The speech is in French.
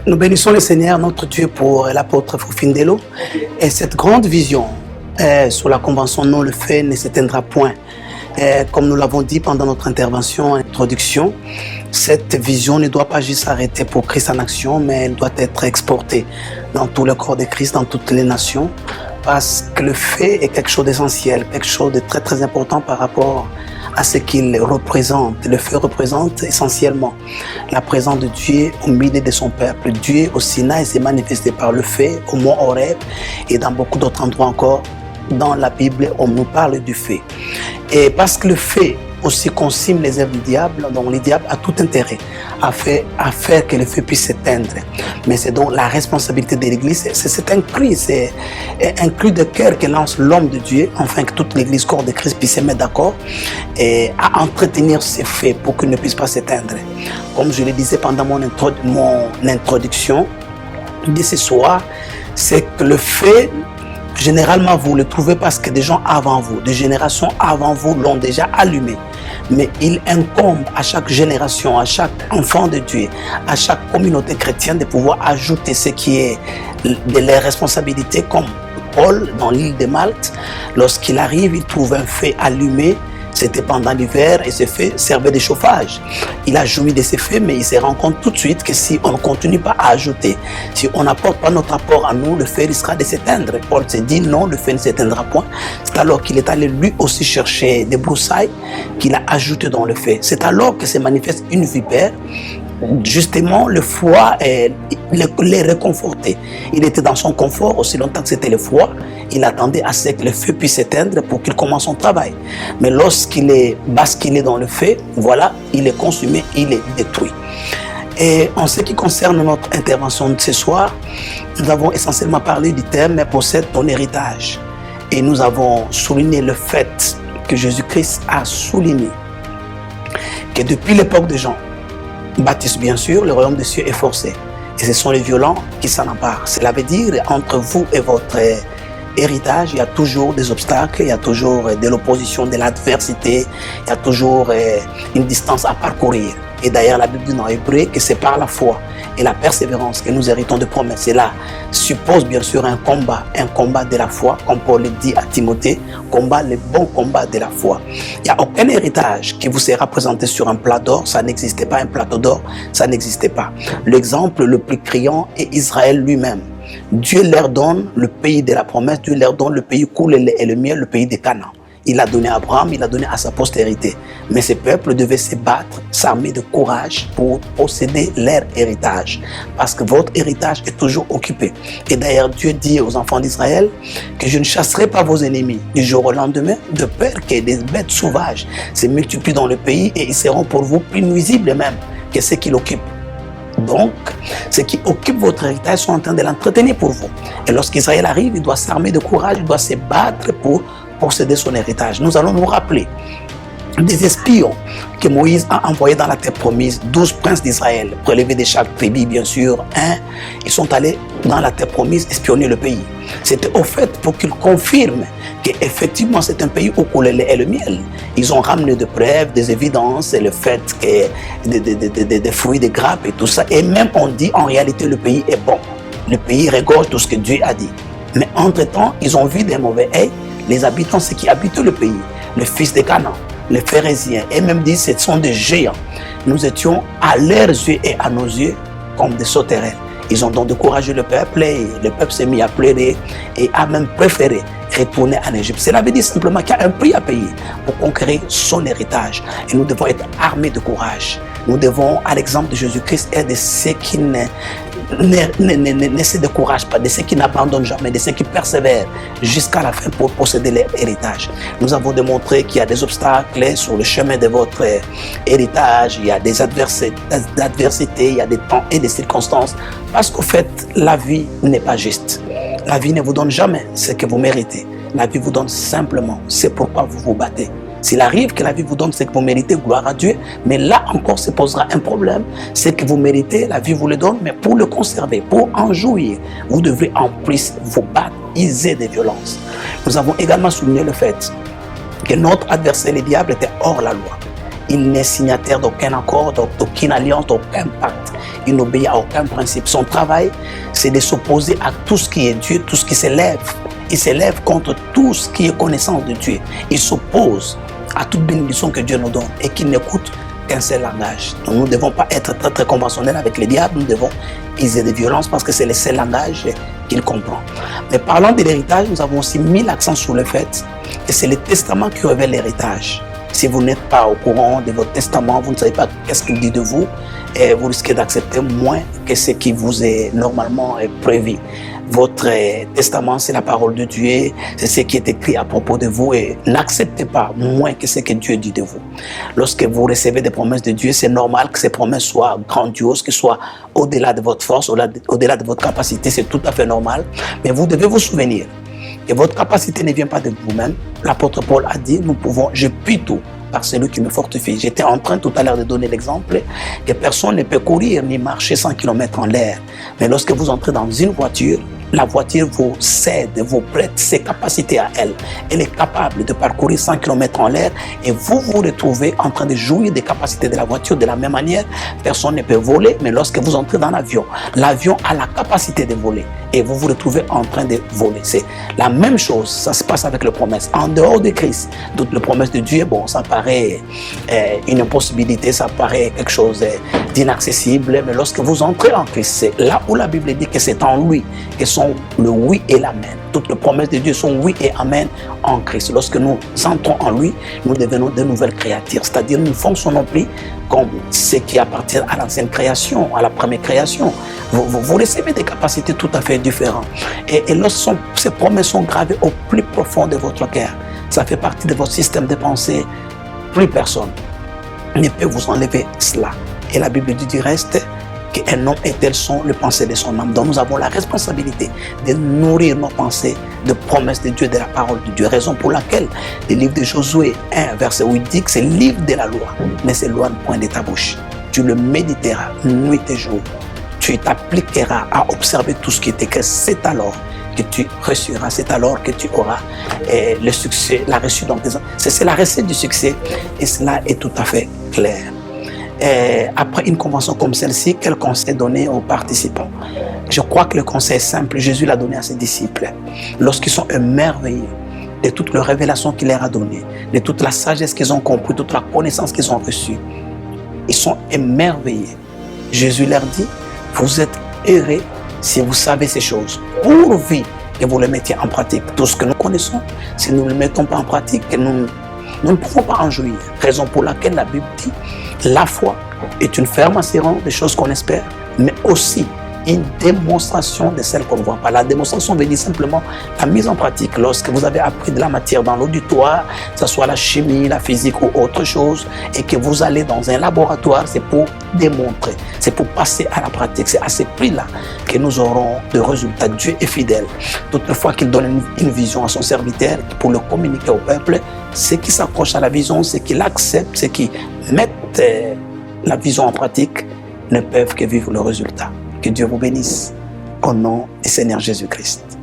Nous bénissons le Seigneur, notre Dieu, pour l'apôtre Fufindelo. Et cette grande vision sur la convention non le fait ne s'éteindra point. Comme nous l'avons dit pendant notre intervention, introduction, cette vision ne doit pas juste s'arrêter pour Christ en action, mais elle doit être exportée dans tout le corps de Christ, dans toutes les nations, parce que le fait est quelque chose d'essentiel, quelque chose de très très important par rapport à ce qu'il représente. Le feu représente essentiellement la présence de Dieu au milieu de son peuple. Dieu au Sinaï s'est manifesté par le feu, au mont Horeb et dans beaucoup d'autres endroits encore. Dans la Bible, on nous parle du feu. Et parce que le feu aussi consume les œuvres du diable, donc le diable a tout intérêt à faire que le feu puisse s'éteindre. Mais c'est donc la responsabilité de l'Église, c'est un cri de cœur que lance l'homme de Dieu, afin que toute l'Église, corps de Christ, puisse se mettre d'accord et à entretenir ces feux pour qu'ils ne puissent pas s'éteindre. Comme je le disais pendant mon introduction de ce soir, c'est que le feu, généralement, vous le trouvez parce que des gens avant vous, des générations avant vous l'ont déjà allumé. Mais il incombe à chaque génération, à chaque enfant de Dieu, à chaque communauté chrétienne de pouvoir ajouter ce qui est de leurs responsabilités, comme Paul dans l'île de Malte. Lorsqu'il arrive, il trouve un feu allumé. C'était pendant l'hiver et ce feu servait de chauffage. Il a joui de ce feu, mais il se rend compte tout de suite que si on ne continue pas à ajouter, si on n'apporte pas notre apport à nous, le feu risquera de s'éteindre. Paul se dit non, le feu ne s'éteindra point. C'est alors qu'il est allé lui aussi chercher des broussailles qu'il a ajoutées dans le feu. C'est alors que se manifeste une vipère. Justement, le foie les réconfortait. Il était dans son confort aussi longtemps que c'était le foie. Il attendait à ce que le feu puisse s'éteindre pour qu'il commence son travail. Mais lorsqu'il est basculé dans le feu, voilà, il est consumé, il est détruit. Et en ce qui concerne notre intervention de ce soir, nous avons essentiellement parlé du thème « Possède ton héritage ». Et nous avons souligné le fait que Jésus-Christ a souligné que depuis l'époque de Jean, Baptiste, bien sûr, le royaume des cieux est forcé. Et ce sont les violents qui s'en emparent. Cela veut dire, entre vous et votre héritage, il y a toujours des obstacles, il y a toujours de l'opposition, de l'adversité, il y a toujours une distance à parcourir. Et d'ailleurs, la Bible dit dans Hébreu que c'est par la foi et la persévérance que nous héritons de promesses. Cela suppose bien sûr un combat de la foi, comme Paul le dit à Timothée, le bon combat de la foi. Il n'y a aucun héritage qui vous sera présenté sur un plat d'or, ça n'existait pas, un plateau d'or, ça n'existait pas. L'exemple le plus criant est Israël lui-même. Dieu leur donne le pays de la promesse, Dieu leur donne le pays coule et le miel, le pays de Canaan. Il a donné à Abraham, il a donné à sa postérité. Mais ce peuple devait se battre, s'armer de courage pour posséder leur héritage. Parce que votre héritage est toujours occupé. Et d'ailleurs, Dieu dit aux enfants d'Israël que je ne chasserai pas vos ennemis du jour au lendemain, de peur que des bêtes sauvages se multiplient dans le pays et ils seront pour vous plus nuisibles même que ceux qui l'occupent. Donc, ceux qui occupent votre héritage sont en train de l'entretenir pour vous. Et lorsqu'Israël arrive, il doit s'armer de courage, il doit se battre pour posséder son héritage. Nous allons nous rappeler des espions que Moïse a envoyés dans la terre promise, 12 princes d'Israël, prélevés de chaque tribu bien sûr, ils sont allés dans la terre promise espionner le pays. C'était au fait pour qu'ils confirment qu'effectivement c'est un pays où coule le lait et le miel. Ils ont ramené des preuves, des évidences, et le fait que des fruits, des grappes et tout ça. Et même on dit en réalité le pays est bon. Le pays regorge tout ce que Dieu a dit. Mais entre-temps, ils ont vu des mauvais œils les habitants, ceux qui habitent le pays, les fils de Canaan, les Phérésiens, et même dit ce sont des géants. Nous étions à leurs yeux et à nos yeux comme des sauterelles. Ils ont donc découragé le peuple et le peuple s'est mis à pleurer et a même préféré retourner en Égypte. Cela veut dire simplement qu'il y a un prix à payer pour conquérir son héritage. Et nous devons être armés de courage. Nous devons, à l'exemple de Jésus-Christ, être de ceux qui ne se découragent pas, de ceux qui n'abandonnent jamais, de ceux qui persévèrent jusqu'à la fin pour posséder leur héritage. Nous avons démontré qu'il y a des obstacles sur le chemin de votre héritage, il y a des adversités, il y a des temps et des circonstances, parce qu'au fait, la vie n'est pas juste. La vie ne vous donne jamais ce que vous méritez. La vie vous donne simplement ce pourquoi vous vous battez. S'il arrive que la vie vous donne ce que vous méritez, gloire à Dieu, mais là encore se posera un problème. Ce que vous méritez, la vie vous le donne, mais pour le conserver, pour en jouir, vous devrez en plus vous battre, user des violences. Nous avons également souligné le fait que notre adversaire, le diable, était hors la loi. Il n'est signataire d'aucun accord, d'aucune alliance, d'aucun pacte. il n'obéit à aucun principe. Son travail, c'est de s'opposer à tout ce qui est Dieu, tout ce qui s'élève. Il s'élève contre tout ce qui est connaissance de Dieu. Il s'oppose à toute bénédiction que Dieu nous donne et qu'il n'écoute qu'un seul langage. Donc nous ne devons pas être très conventionnels avec les diables, nous devons user de violence parce que c'est le seul langage qu'il comprend. Mais parlant de l'héritage, nous avons aussi mis l'accent sur le fait que c'est le testament qui révèle l'héritage. Si vous n'êtes pas au courant de votre testament, vous ne savez pas qu'est-ce qu'il dit de vous, et vous risquez d'accepter moins que ce qui vous est normalement prévu. Votre testament, c'est la parole de Dieu, c'est ce qui est écrit à propos de vous et n'acceptez pas moins que ce que Dieu dit de vous. Lorsque vous recevez des promesses de Dieu, c'est normal que ces promesses soient grandioses, qu'elles soient au-delà de votre force, au-delà de votre capacité, c'est tout à fait normal. Mais vous devez vous souvenir que votre capacité ne vient pas de vous-même. L'apôtre Paul a dit, je puis tout par celui qui me fortifie. J'étais en train tout à l'heure de donner l'exemple que personne ne peut courir ni marcher 100 km en l'air. Mais lorsque vous entrez dans une voiture, la voiture vous cède, vous prête ses capacités à elle. Elle est capable de parcourir 100 km en l'air et vous vous retrouvez en train de jouir des capacités de la voiture. De la même manière, personne ne peut voler, mais lorsque vous entrez dans l'avion, l'avion a la capacité de voler et vous vous retrouvez en train de voler. C'est la même chose, ça se passe avec les promesses. En dehors de Christ, toutes les promesses de Dieu, bon, ça paraît une impossibilité, ça paraît quelque chose d'inaccessible, mais lorsque vous entrez en Christ, c'est là où la Bible dit que c'est en lui que sont le oui et l'amen. Toutes les promesses de Dieu sont oui et amen en Christ. Lorsque nous entrons en lui, nous devenons de nouvelles créatures, c'est-à-dire nous ne fonctionnons plus comme ce qui appartient à l'ancienne création, à la première création. Vous recevez des capacités tout à fait différentes. Et lorsque ces promesses sont gravées au plus profond de votre cœur, ça fait partie de votre système de pensée, plus personne ne peut vous enlever cela. Et la Bible dit du reste qu'un homme et tel sont les pensées de son âme. Donc nous avons la responsabilité de nourrir nos pensées de promesses de Dieu, de la parole de Dieu. Raison pour laquelle le livre de Josué 1, verset 8 dit que c'est le livre de la loi, ne s'éloigne point de ta bouche. Tu le méditeras nuit et jour. Tu t'appliqueras à observer tout ce qui est écrit. C'est alors que tu reçuras, c'est alors que tu auras le succès, la réussite dans tes... C'est la recette du succès et cela est tout à fait clair. Et après une convention comme celle-ci, quel conseil donner aux participants? Je crois que le conseil est simple, Jésus l'a donné à ses disciples. Lorsqu'ils sont émerveillés de toute la révélation qu'il leur a donnée, de toute la sagesse qu'ils ont compris, toute la connaissance qu'ils ont reçue, ils sont émerveillés. Jésus leur dit, vous êtes heureux si vous savez ces choses, pourvu que vous les mettiez en pratique. Tout ce que nous connaissons, si nous ne le mettons pas en pratique, nous ne pouvons pas en jouir. Raison pour laquelle la Bible dit, la foi est une ferme assurance des choses qu'on espère, mais aussi une démonstration de celles qu'on ne voit pas. La démonstration veut dire simplement la mise en pratique. Lorsque vous avez appris de la matière dans l'auditoire, que ce soit la chimie, la physique ou autre chose, et que vous allez dans un laboratoire, c'est pour démontrer, c'est pour passer à la pratique. C'est à ce prix-là que nous aurons de résultats. Dieu est fidèle. Toutefois qu'il donne une vision à son serviteur pour le communiquer au peuple, ceux qui s'approchent à la vision, ceux qui l'acceptent, ceux qui mettent la vision en pratique, ne peuvent que vivre le résultat. Que Dieu vous bénisse au nom du Seigneur Jésus-Christ.